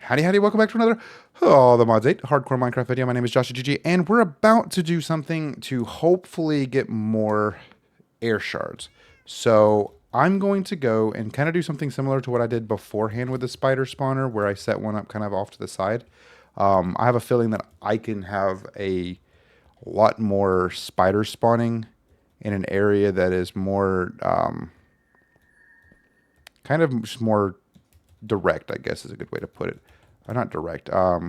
Howdy, welcome back to another the Mods 8 Hardcore Minecraft video. My name is JawshyGG, and we're about to do something to hopefully get more air shards. So I'm going to go and kind of do something similar to what I did beforehand with the spider spawner, where I set one up kind of off to the side. I have a feeling that I can have a lot more spider spawning in an area that is more, kind of just more direct, I guess is a good way to put it. Not direct. I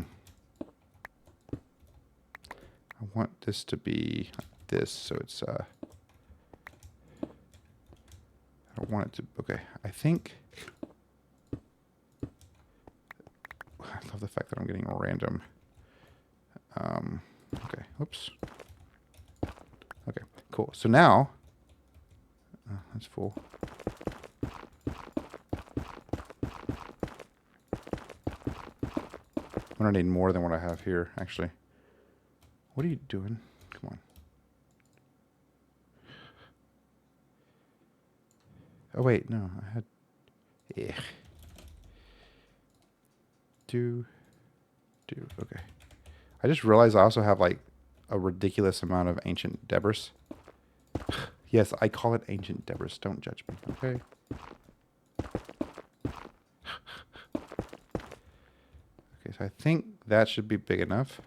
want this to be like this, so it's, I don't want it to, okay, I think, I love the fact that I'm getting random, okay, whoops, okay, cool, so now, that's full. I'm gonna need more than what I have here, actually. What are you doing? Come on. Oh wait, no, I had. Yeah. Okay. I just realized I also have like a ridiculous amount of ancient debris. Yes, I call it ancient debris. Don't judge me, okay? Okay, so I think that should be big enough.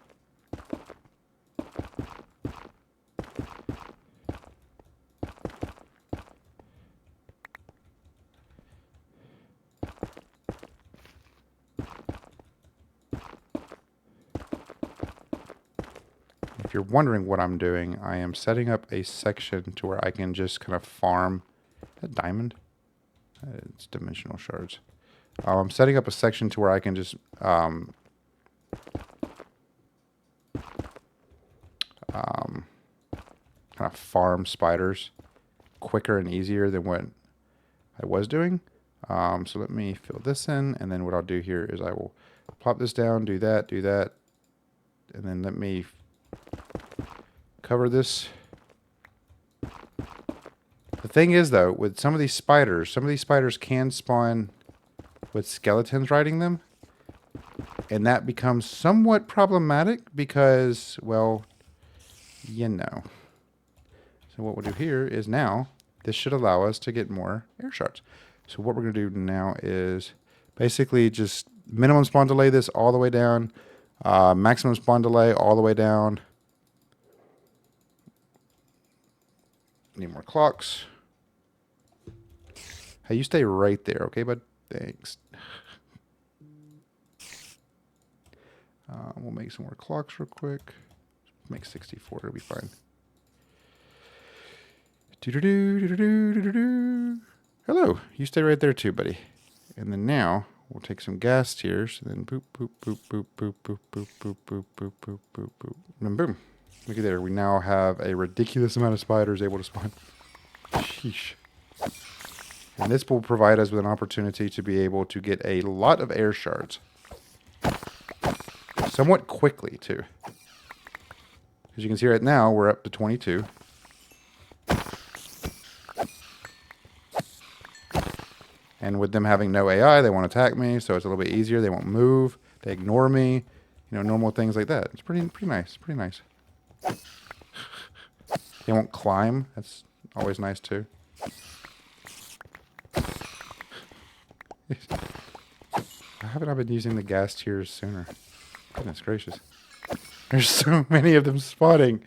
If you're wondering what I'm doing, I am setting up a section to where I can just kind of farm a diamond. It's dimensional shards. I'm setting up a section to where I can just kind of farm spiders quicker and easier than what I was doing. So let me fill this in, and then what I'll do here is I will plop this down, do that, and then let me cover this. The thing is, though, with some of these spiders can spawn with skeletons riding them, and that becomes somewhat problematic because, well, you know. So what we'll do here is now, this should allow us to get more air shards. So what we're going to do now is basically just minimum spawn delay this all the way down, maximum spawn delay all the way down. Need more clocks. Hey, you stay right there, okay, bud? Thanks. We'll make some more clocks real quick. Make 64, it'll be fine. Hello, you stay right there too, buddy. And then now we'll take some gas tiers, and then boop, boop, boop, boop, boop, boop, boop, boop, boop, boop, boop, boop, boop, and then boom. Look at there, we now have a ridiculous amount of spiders able to spawn. Sheesh. And this will provide us with an opportunity to be able to get a lot of air shards. Somewhat quickly, too. As you can see right now, we're up to 22. And with them having no AI, they won't attack me, so it's a little bit easier. They won't move. They ignore me. You know, normal things like that. It's pretty nice. Pretty nice. They won't climb. That's always nice, too. How haven't I been using the gas tiers sooner? Goodness gracious. There's so many of them spawning.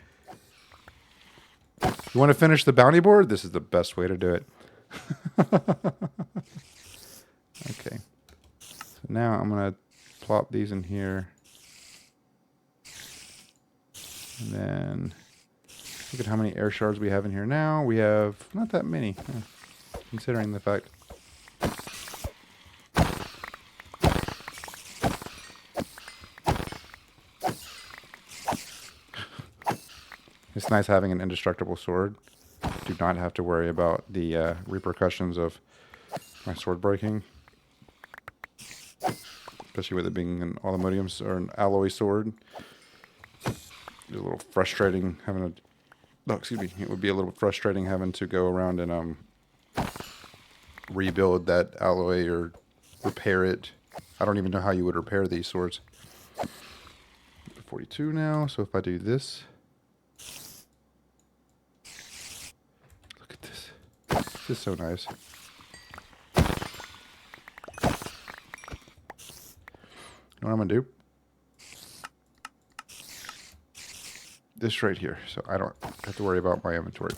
You want to finish the bounty board? This is the best way to do it. Okay. So now I'm going to plop these in here. And then look at how many air shards we have in here now. We have not that many, considering the fact. It's nice having an indestructible sword. Do not have to worry about the repercussions of my sword breaking. Especially with it being an aluminum or an alloy sword. It's a little frustrating having a... Oh, excuse me. It would be a little frustrating having to go around and rebuild that alloy or repair it. I don't even know how you would repair these swords. 42 now, so if I do this... Look at this. This is so nice. You know what I'm going to do? This right here, so I don't have to worry about my inventory.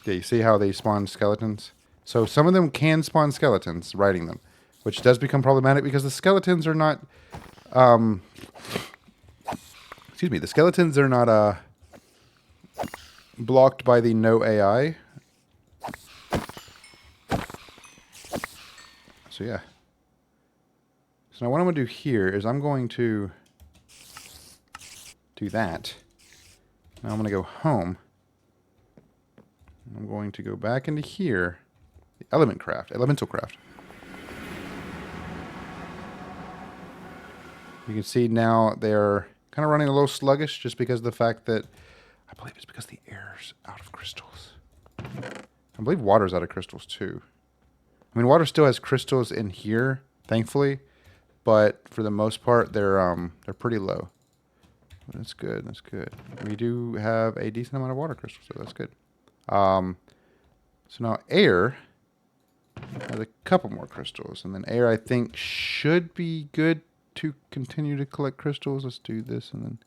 Yeah, you see how they spawn skeletons? So some of them can spawn skeletons, riding them, which does become problematic because the skeletons are not... excuse me, the skeletons are not blocked by the no AI. So yeah. So now what I'm going to do here is I'm going to do that. Now I'm going to go home. I'm going to go back into here. The elemental craft. You can see now they're kind of running a little sluggish just because of the fact that I believe it's because the air's out of crystals. I believe water's out of crystals too. I mean, water still has crystals in here, thankfully, but for the most part, they're pretty low. But that's good. That's good. We do have a decent amount of water crystals, so that's good. So now air has a couple more crystals, and then air I think should be good to continue to collect crystals. Let's do this and then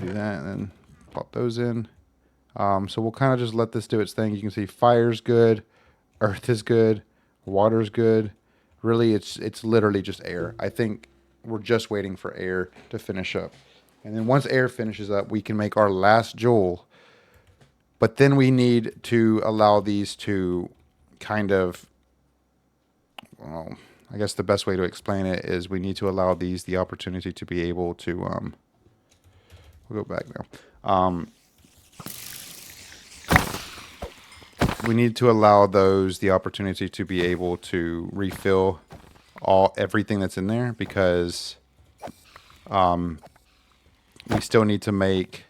do that, and then pop those in. So we'll kind of just let this do its thing. You can see fire's good, earth is good, water's good. Really, it's literally just air. I think we're just waiting for air to finish up. And then once air finishes up, we can make our last jewel. But then we need to allow these to kind of, well, I guess the best way to explain it is we need to allow these the opportunity to be able to, we'll go back now. We need to allow those the opportunity to be able to refill everything that's in there because we still need to make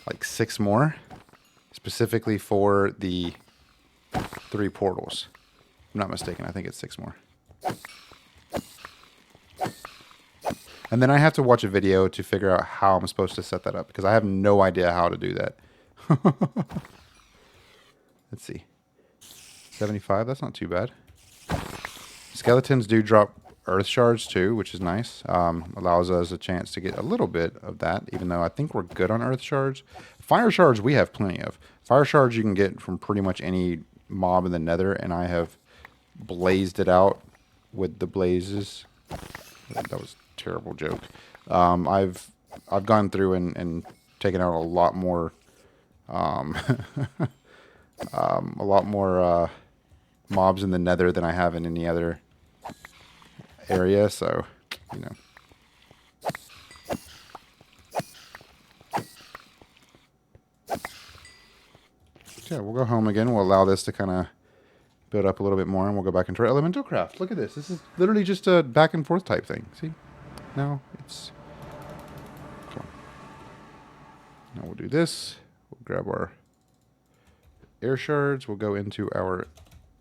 like 6 more specifically for the 3 portals. If I'm not mistaken, I think it's 6 more. And then I have to watch a video to figure out how I'm supposed to set that up because I have no idea how to do that. Let's see. 75, that's not too bad. Skeletons do drop earth shards too, which is nice. Allows us a chance to get a little bit of that, even though I think we're good on earth shards. Fire shards we have plenty of. Fire shards you can get from pretty much any mob in the nether, and I have blazed it out with the blazes. That was a terrible joke. I've gone through and taken out a lot more mobs in the nether than I have in any other area, so, you know. Yeah, we'll go home again. We'll allow this to kind of build up a little bit more, and we'll go back into our elemental craft. Look at this. This is literally just a back and forth type thing. See? Now it's... Come on. Now we'll do this. We'll grab our air shards. We'll go into our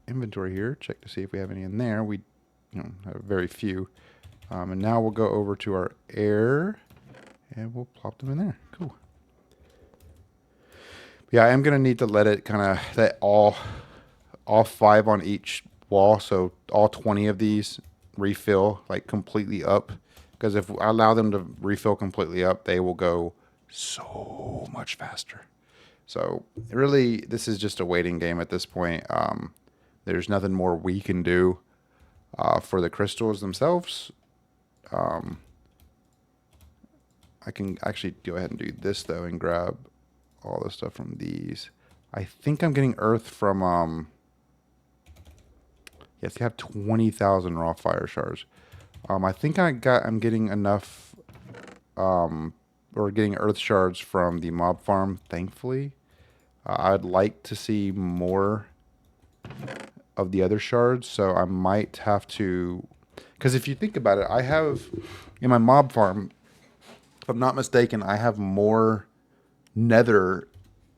inventory here. Check to see if we have any in there. We have very few. And now we'll go over to our air, and we'll plop them in there. Cool. Yeah, I am going to need to let it kind of, let all 5 on each wall, so all 20 of these refill like completely up. Because if I allow them to refill completely up, they will go so much faster. So really, this is just a waiting game at this point. There's nothing more we can do for the crystals themselves. I can actually go ahead and do this though and grab all the stuff from these. I think I'm getting earth from yes, you have 20,000 raw fire shards. I think I'm getting enough or getting earth shards from the mob farm, thankfully. I'd like to see more of the other shards, so I might have to, because if you think about it, I have in my mob farm, if I'm not mistaken, I have more nether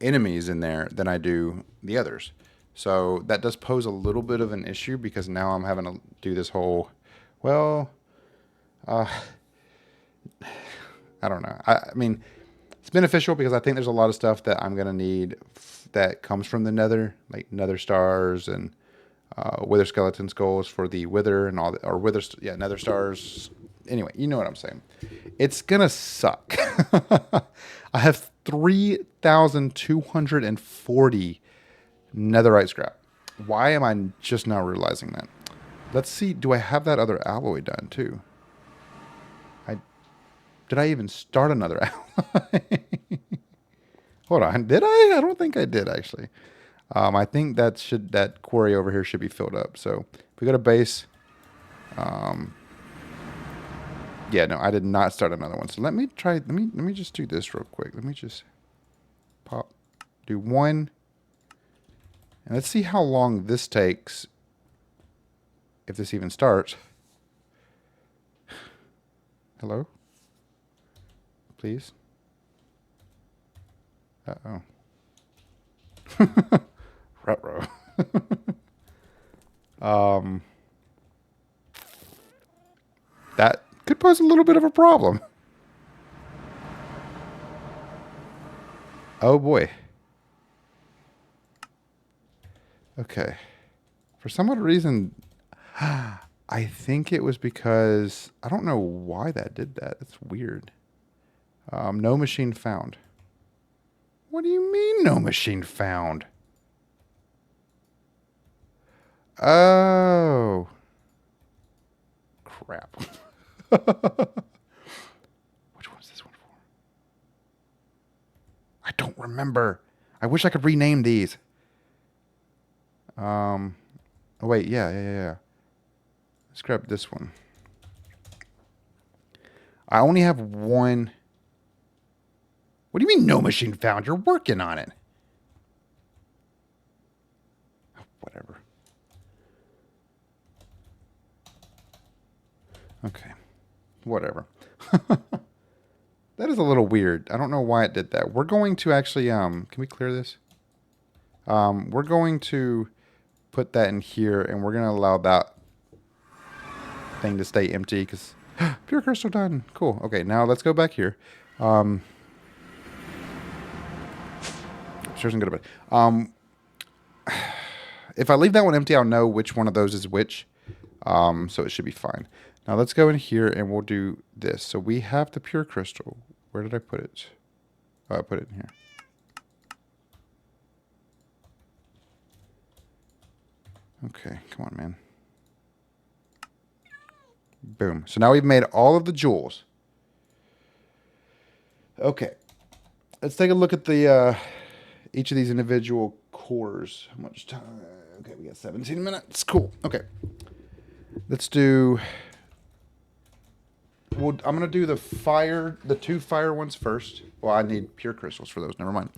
enemies in there than I do the others. So that does pose a little bit of an issue because now I'm having to do this whole Well, uh, I don't know. I mean, it's beneficial because I think there's a lot of stuff that I'm gonna need that comes from the Nether, like Nether stars and Wither skeleton skulls for the Wither and all, or Nether stars. Anyway, you know what I'm saying. It's gonna suck. I have 3,240 netherite scrap. Why am I just now realizing that? Let's see. Do I have that other alloy done too? Did I even start another alloy? Hold on. Did I? I don't think I did actually. I think that quarry over here should be filled up. So if we go to base, yeah, no, I did not start another one. So let me try. Let me just do this real quick. Let me just do one, and let's see how long this takes. If this even starts. Hello? Please? Uh-oh. Ruh-roh. That could pose a little bit of a problem. Oh boy. Okay. For some odd reason, I think it was because, I don't know why that did that. It's weird. No machine found. What do you mean no machine found? Oh. Crap. Which one's this one for? I don't remember. I wish I could rename these. Oh wait, yeah. Let's grab this one. I only have one. What do you mean no machine found? You're working on it. Whatever. Okay. Whatever. That is a little weird. I don't know why it did that. We're going to actually, can we clear this? We're going to put that in here, and we're going to allow that thing to stay empty, because pure crystal done. Cool. Okay, now let's go back here. Sure isn't good about it. If I leave that one empty, I'll know which one of those is which. So it should be fine. Now let's go in here and we'll do this. So we have the pure crystal. Where did I put it? Oh, I put it in here. Okay, come on, man. Boom. So now we've made all of the jewels. Okay. Let's take a look at the each of these individual cores. How much time? Okay, we got 17 minutes. Cool. Okay. Let's do... Well, I'm going to do the two fire ones first. Well, I need pure crystals for those. Never mind.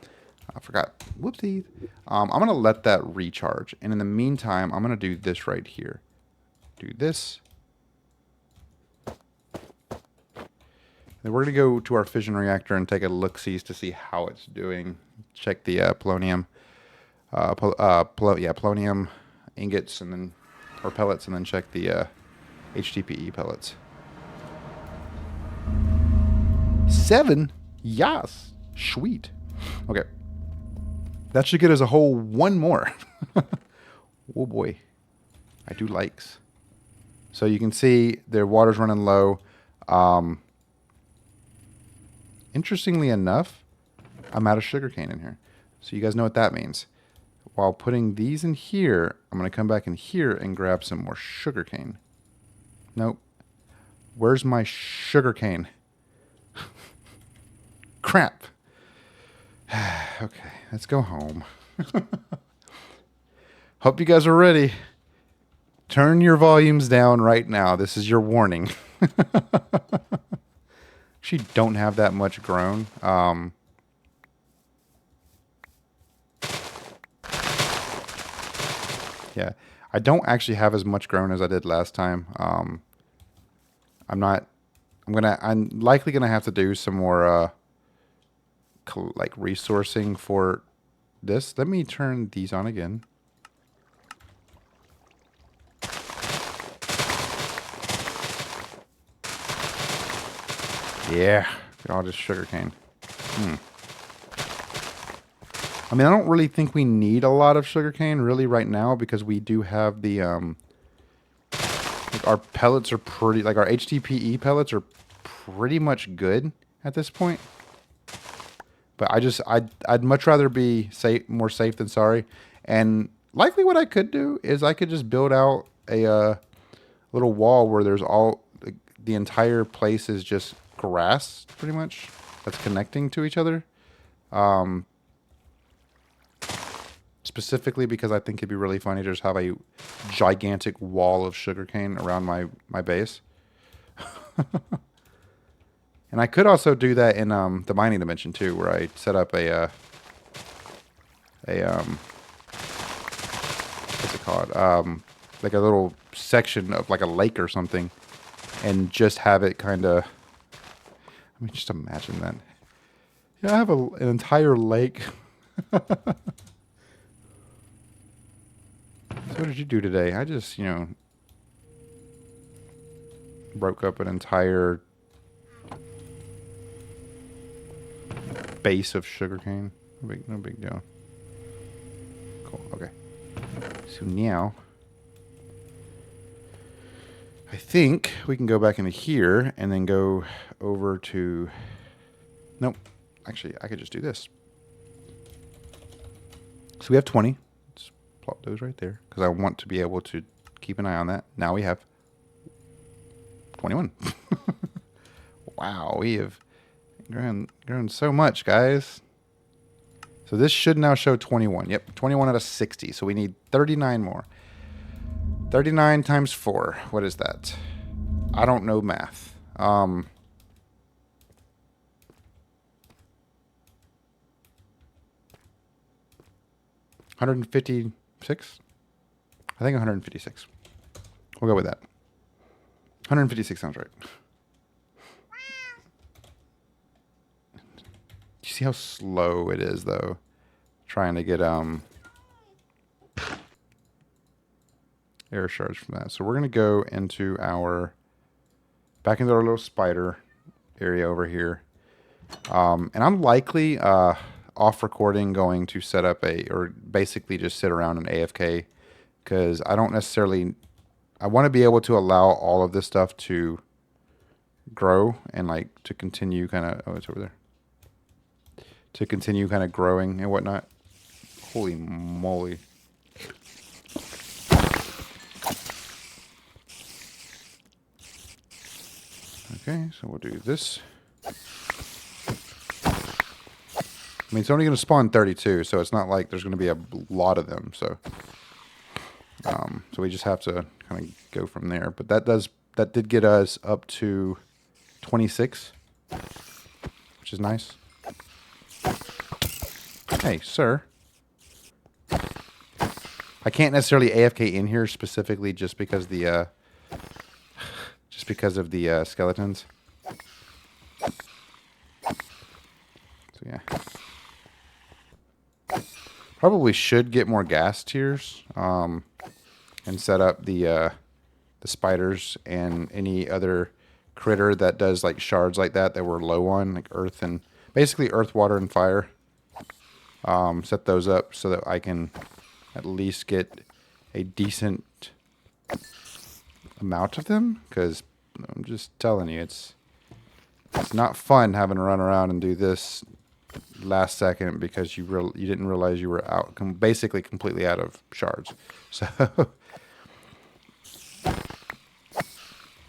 I forgot. Whoopsies. I'm going to let that recharge. And in the meantime, I'm going to do this right here. Do this. Then we're going to go to our fission reactor and take a look-see to see how it's doing. Check the polonium. Polonium ingots and then, or pellets, and then check the HDPE pellets. 7? Yes. Sweet. Okay. That should get us a whole one more. Oh boy. I do likes. So you can see their water's running low. Interestingly enough, I'm out of sugarcane in here. So you guys know what that means. While putting these in here, I'm going to come back in here and grab some more sugarcane. Nope. Where's my sugarcane? Crap. Okay, let's go home. Hope you guys are ready. Turn your volumes down right now. This is your warning. Actually, don't have that much grown. Yeah, I don't actually have as much grown as I did last time. I'm likely gonna have to do some more like resourcing for this. Let me turn these on again. Yeah, all just sugarcane. I mean, I don't really think we need a lot of sugarcane really right now because we do have the like our pellets are pretty, like our HDPE pellets are pretty much good at this point. But I'd much rather be more safe than sorry. And likely what I could do is I could just build out a little wall where there's the entire place is just grass pretty much that's connecting to each other. Specifically because I think it'd be really funny to just have a gigantic wall of sugarcane around my base. And I could also do that in the mining dimension too, where I set up a what's it called? Like a little section of like a lake or something, and just have it kind of. I mean, just imagine that. Yeah, I have an entire lake. So what did you do today? I just, broke up an entire base of sugarcane. No big deal. Cool. Okay. So now, I think we can go back into here and then go over to. Nope. Actually, I could just do this. So we have 20. Let's plot those right there because I want to be able to keep an eye on that. Now we have 21. Wow, we have grown so much, guys. So this should now show 21. Yep, 21 out of 60. So we need 39 more. 39 times 4. What is that? I don't know math. 156? I think 156. We'll go with that. 156 sounds right. You see how slow it is, though? Trying to get air shards from that. So we're going to go into back into our little spider area over here. And I'm likely off recording going to set up or basically just sit around an AFK because I don't necessarily, I want to be able to allow all of this stuff to grow and like to continue kind of, oh, it's over there. To continue kind of growing and whatnot. Holy moly. Okay, so we'll do this. I mean, it's only going to spawn 32, so it's not like there's going to be a lot of them. So we just have to kind of go from there. But that did get us up to 26, which is nice. Hey, sir. I can't necessarily AFK in here specifically just because of the skeletons. So yeah. Probably should get more gas tiers and set up the spiders and any other critter that does like shards like that we're low on, like earth and basically earth, water, and fire. Set those up so that I can at least get a decent amount of them, because I'm just telling you, it's not fun having to run around and do this last second because you didn't realize you were out, basically completely out of shards. So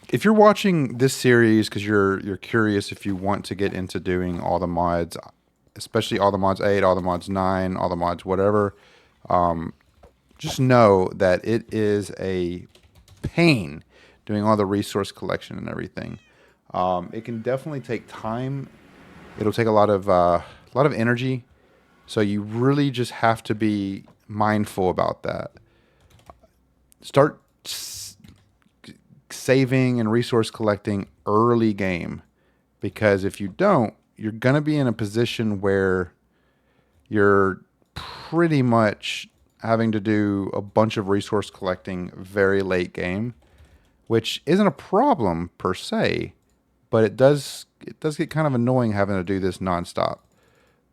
if you're watching this series because you're curious if you want to get into doing all the mods, especially all the mods 8, all the mods 9, all the mods whatever, just know that it is a pain doing all the resource collection and everything. It can definitely take time. It'll take a lot of energy, so you really just have to be mindful about that. Start saving and resource collecting early game, because if you don't, you're going to be in a position where you're pretty much having to do a bunch of resource collecting very late game, which isn't a problem per se, but it does get kind of annoying having to do this nonstop.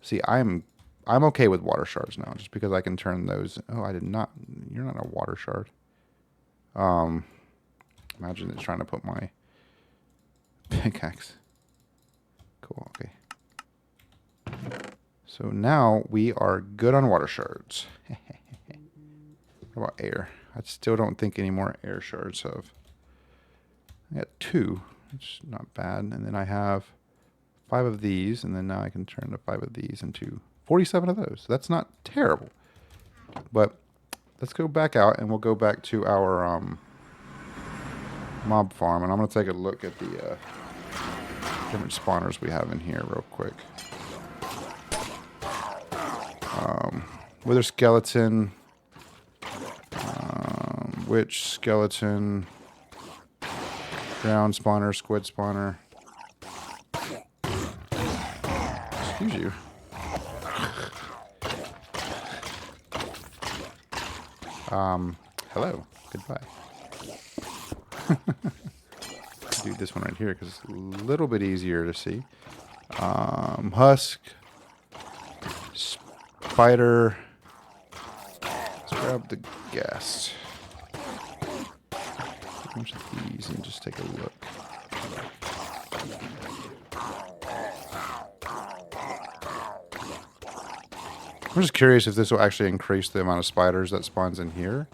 See, I'm okay with water shards now, just because I can turn those. Oh, I did not. You're not a water shard. Imagine it's trying to put my pickaxe. Cool. Okay. So now we are good on water shards. What about air? I still don't think any more air shards have. I got 2, which is not bad. And then I have 5 of these, and then now I can turn the 5 of these into 47 of those. So that's not terrible. But let's go back out, and we'll go back to our mob farm, and I'm going to take a look at the different spawners we have in here real quick. Wither skeleton, witch skeleton, ground spawner, squid spawner. Excuse you. Hello. Goodbye. Do this one right here because it's a little bit easier to see. Husk, spider. Let's grab the ghast. A bunch of these and just take a look. I'm just curious if this will actually increase the amount of spiders that spawns in here.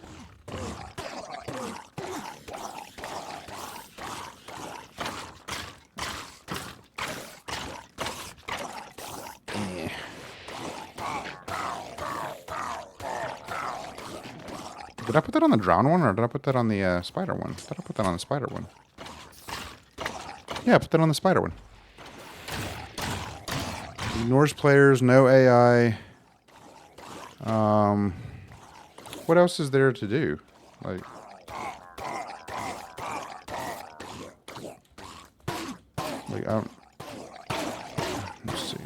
Did I put that on the drown one, or did I put that on the spider one? I thought I put that on the spider one. Yeah, I put that on the spider one. Ignores players, no AI. What else is there to do? Like, let's see.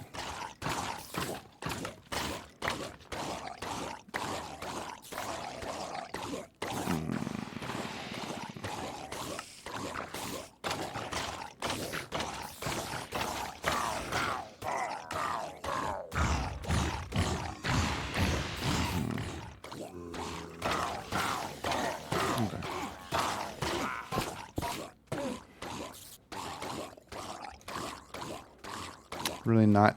Really not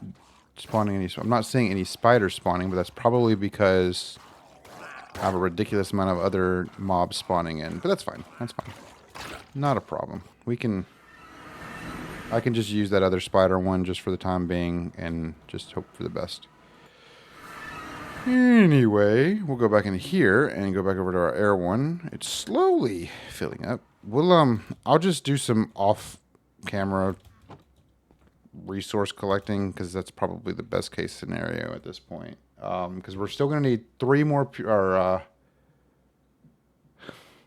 spawning any. I'm not seeing any spiders spawning, but that's probably because I have a ridiculous amount of other mobs spawning in. But that's fine. That's fine. Not a problem. I can just use that other spider one just for the time being and just hope for the best. Anyway, we'll go back in here and go back over to our air one. It's slowly filling up. I'll just do some off-camera resource collecting because that's probably the best case scenario at this point. Because we're still going to need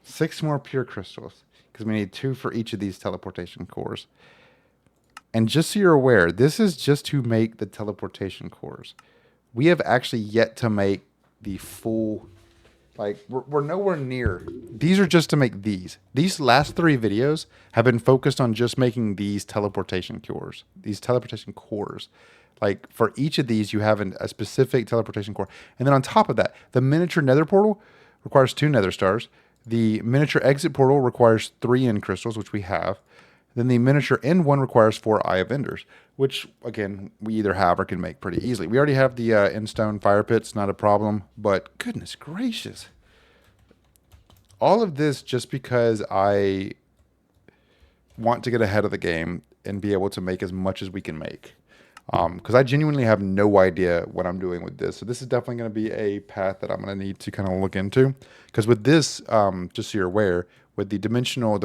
6 more pure crystals because we need 2 for each of these teleportation cores. And just so you're aware, this is just to make the teleportation cores. We have actually yet to make the full, like, we're nowhere near. These are just to make these. These last 3 videos have been focused on just making these teleportation cores. These teleportation cores. Like, for each of these, you have a specific teleportation core. And then on top of that, the miniature nether portal requires 2 nether stars. The miniature exit portal requires 3 end crystals, which we have. Then the miniature end one requires 4 Eye of Enders, which, again, we either have or can make pretty easily. We already have the end stone fire pits, not a problem. But goodness gracious. All of this just because I want to get ahead of the game and be able to make as much as we can make. Because I genuinely have no idea what I'm doing with this. So this is definitely going to be a path that I'm going to need to kind of look into. Because with this, just so you're aware, with the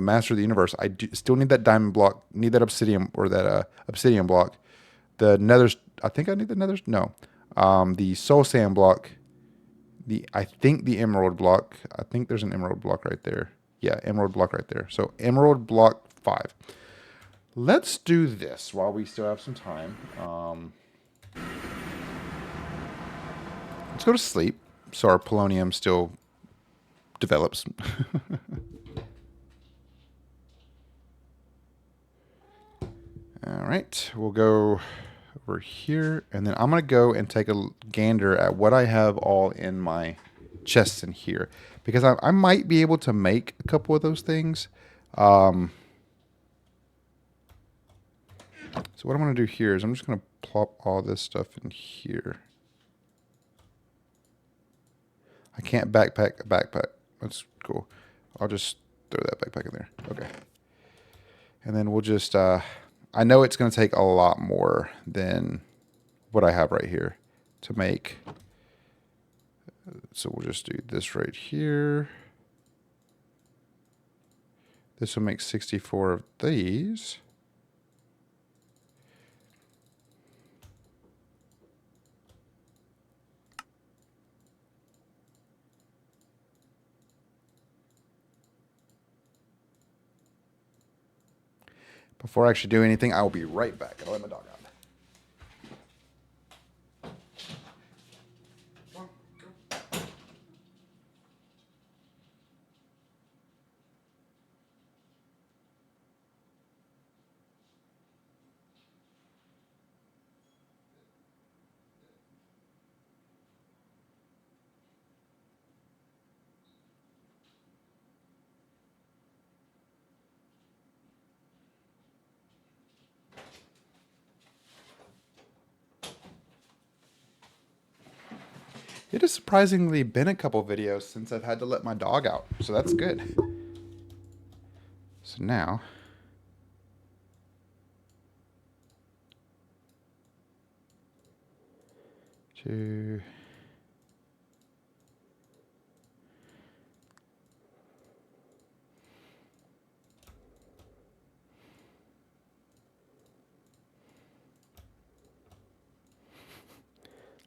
Master of the Universe, I still need that diamond block, need that obsidian, or that obsidian block. The nether, I think I need the nether, no. The soul sand block, I think the emerald block, I think there's an emerald block right there. Yeah, emerald block right there. So emerald block 5. Let's do this while we still have some time. Let's go to sleep so our polonium still develops. All right, we'll go over here, and then I'm going to go and take a gander at what I have all in my chests in here, because I might be able to make a couple of those things. So what I'm going to do here is I'm just going to plop all this stuff in here. I can't backpack a backpack. That's cool. I'll just throw that backpack in there. Okay. And then we'll just, I know it's going to take a lot more than what I have right here to make. So we'll just do this right here. This will make 64 of these. Before I actually do anything, I will be right back. I'll let my dog out. It has surprisingly been a couple videos since I've had to let my dog out, so that's good. So now, to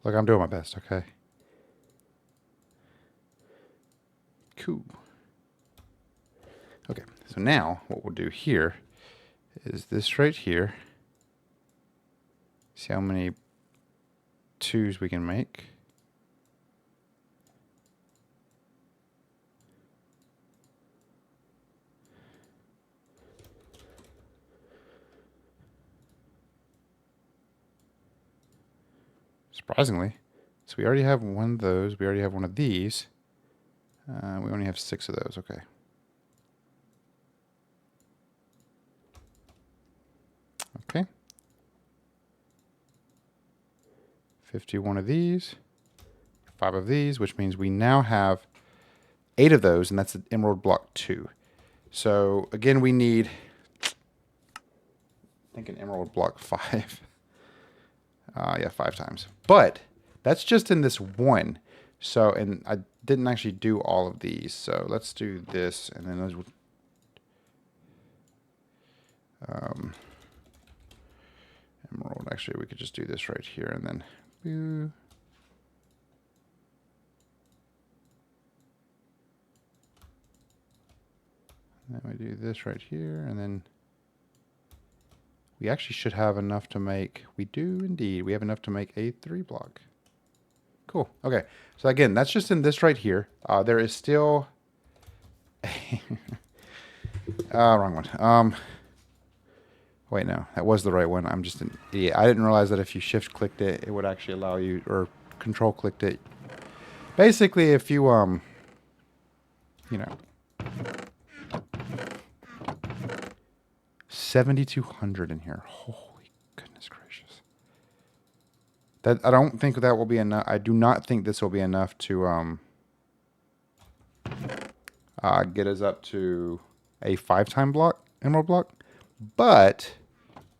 look, I'm doing my best, okay? Cool. Okay, so now what we'll do here is this right here. See how many twos we can make. Surprisingly. So we already have one of those. We already have one of these. We only have 6 of those. Okay. Okay. 51 of these. 5 of these, which means we now have 8 of those, and that's an emerald block 2. So again, we need, I think, an emerald block 5. Yeah, 5 times. But that's just in this one. So, and I didn't actually do all of these. So let's do this, and then those. Emerald. Actually, we could just do this right here, and then. Boo. And then we do this right here, and then we actually should have enough to make, we do indeed, we have enough to make a 3 block. Cool. Okay. So again, that's just in this right here. There is still wrong one. Wait, no, that was the right one. I'm just an idiot. I didn't realize that if you shift clicked it, it would actually allow you, or control clicked it. Basically, if you, you know, 7,200 in here. Holy goodness gracious. That, I don't think that will be enough. I do not think this will be enough to get us up to a 5-time block, emerald block, but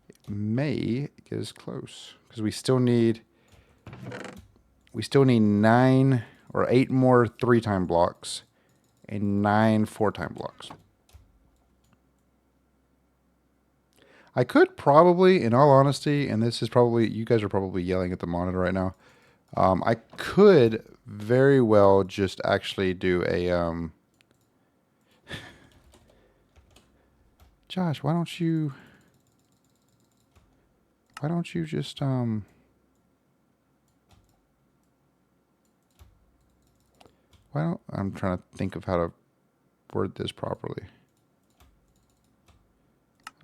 it may get us close because we still need 9 or 8 more 3-time blocks and 9 4-time blocks. I could probably, in all honesty, and this is probably, you guys are probably yelling at the monitor right now. I could very well just actually do a, Josh, why don't you just, I'm trying to think of how to word this properly.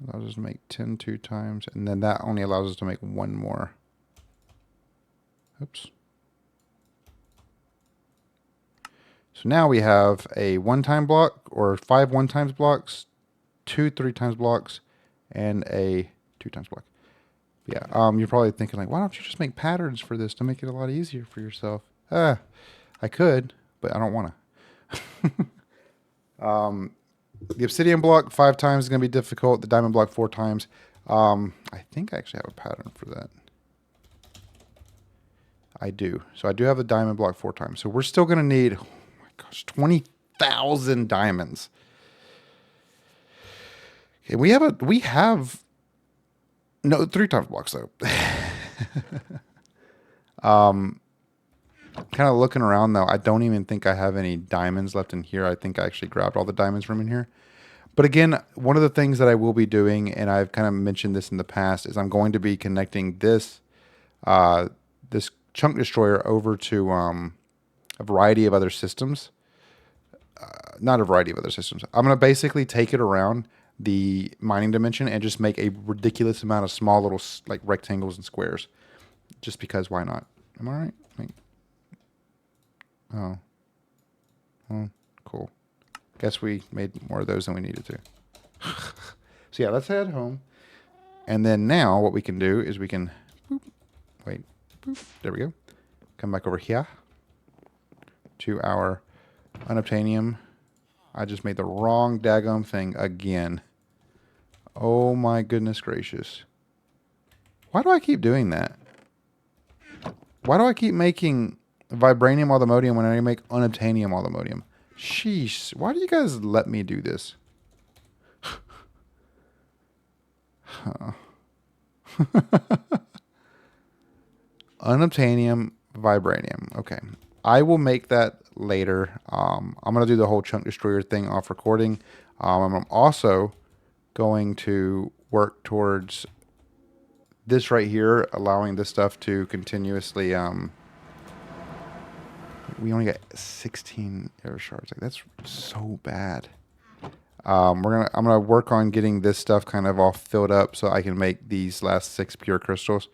Allows us to make 10 2 times, and then that only allows us to make one more. Oops. So now we have a 1-time block, or 5 1-times blocks, 2 3-times blocks, and a 2-times block. Yeah, you're probably thinking like, why don't you just make patterns for this to make it a lot easier for yourself? I could, but I don't want to. The obsidian block 5 times is going to be difficult. The diamond block 4 times. I think I actually have a pattern for that. I do. So I do have a diamond block 4 times. So we're still going to need, oh my gosh, 20,000 diamonds. Okay, we have no 3 times blocks though. Kind of looking around though, I don't even think I have any diamonds left in here. I think I actually grabbed all the diamonds from in here. But again, one of the things that I will be doing, and I've kind of mentioned this in the past, is I'm going to be connecting this this chunk destroyer over to a variety of other systems. Not a variety of other systems. I'm going to basically take it around the mining dimension and just make a ridiculous amount of small little like rectangles and squares. Just because, why not? Am I right? Oh. Well, cool. Guess we made more of those than we needed to. So yeah, let's head home. And then now what we can do is we can, boop, wait, boop, there we go. Come back over here to our unobtainium. I just made the wrong daggum thing again. Oh my goodness gracious. Why do I keep doing that? Why do I keep making vibranium aluminium when I make unobtainium aluminium? Sheesh. Why do you guys let me do this? Unobtainium, vibranium. Okay. I will make that later. I'm going to do the whole chunk destroyer thing off recording. I'm also going to work towards this right here, allowing this stuff to continuously... we only got 16 air shards. Like, that's so bad. I'm gonna work on getting this stuff kind of all filled up so I can make these last 6 pure crystals.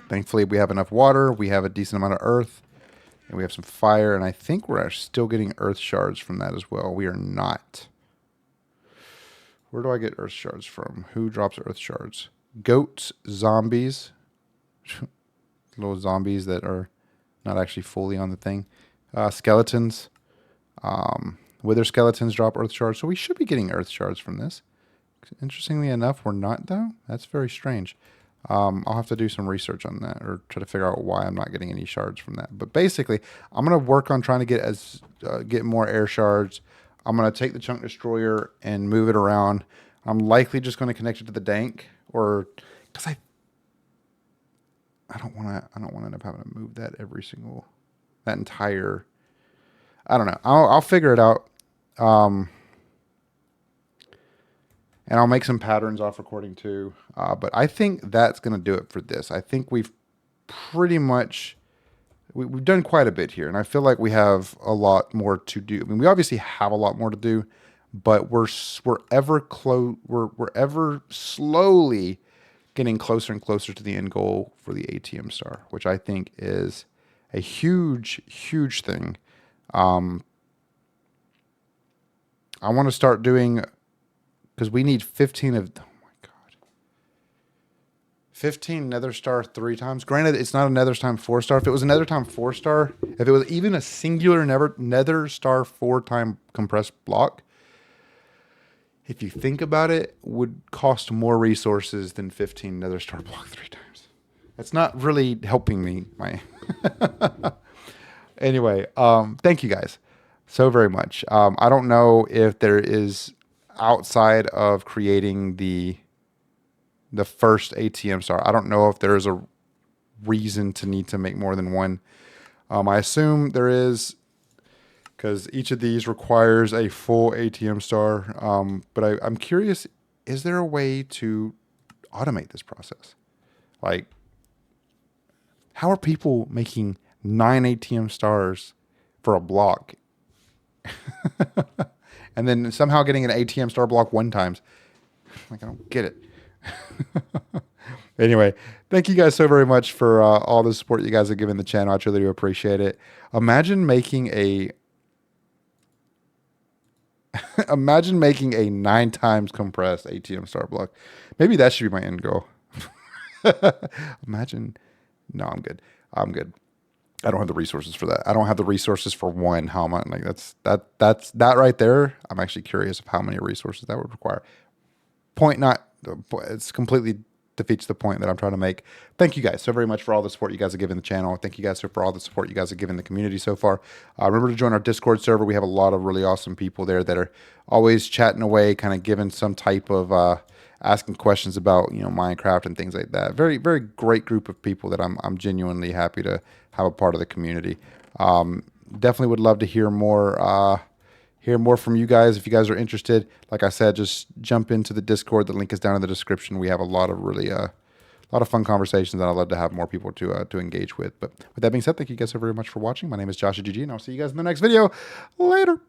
Thankfully, we have enough water. We have a decent amount of earth, and we have some fire. And I think we're still getting earth shards from that as well. We are not. Where do I get earth shards from? Who drops earth shards? Goats, zombies. Little zombies that are not actually fully on the thing. Skeletons. Wither skeletons drop earth shards. So we should be getting earth shards from this. Interestingly enough, we're not though. That's very strange. I'll have to do some research on that or try to figure out why I'm not getting any shards from that. But basically, I'm going to work on trying to get more air shards. I'm going to take the chunk destroyer and move it around. I'm likely just going to connect it to the dank, or because I don't want to end up having to move that that entire. I don't know. I'll figure it out. And I'll make some patterns off recording too. But I think that's going to do it for this. I think we've pretty much, we've done quite a bit here. And I feel like we have a lot more to do. I mean, we obviously have a lot more to do, but we're ever slowly getting closer and closer to the end goal for the ATM star, which I think is a huge, huge thing. I want to start doing, because we need 15 of, oh my God, 15 nether star 3 times. Granted, it's not a nether time 4 star. If it was a nether time 4 star, if it was even a singular nether star 4 time compressed block, if you think about it, would cost more resources than 15 nether star block 3 times. That's not really helping me. Anyway, thank you guys so very much. I don't know if there is, outside of creating the first ATM star, I don't know if there is a reason to need to make more than one. I assume there is, because each of these requires a full ATM star. But I'm curious, is there a way to automate this process? Like, how are people making 9 ATM stars for a block? and then somehow getting an ATM star block 1 times. Like, I don't get it. Anyway, thank you guys so very much for all the support you guys have given the channel. I truly do appreciate it. Imagine making a 9 times compressed ATM star block. Maybe that should be my end goal. Imagine. No, I'm good. I'm good. I don't have the resources for that. I don't have the resources for 1. How am I like that's that right there? I'm actually curious of how many resources that would require. Point not. It's completely defeats the point that I'm trying to make. Thank you guys so very much for all the support you guys have given the channel. Thank you guys for all the support you guys have given the community so far. Remember to join our Discord server. We have a lot of really awesome people there that are always chatting away, kind of giving some type of asking questions about, you know, Minecraft and things like that. Very, very great group of people that I'm genuinely happy to have a part of the community. Definitely would love to hear more from you guys. If you guys are interested, like I said, just jump into the Discord. The link is down in the description. We have a lot of really a lot of fun conversations, and I'd love to have more people to engage with. But with that being said, thank you guys so very much for watching. My name is JawshyGG, and I'll see you guys in the next video. Later.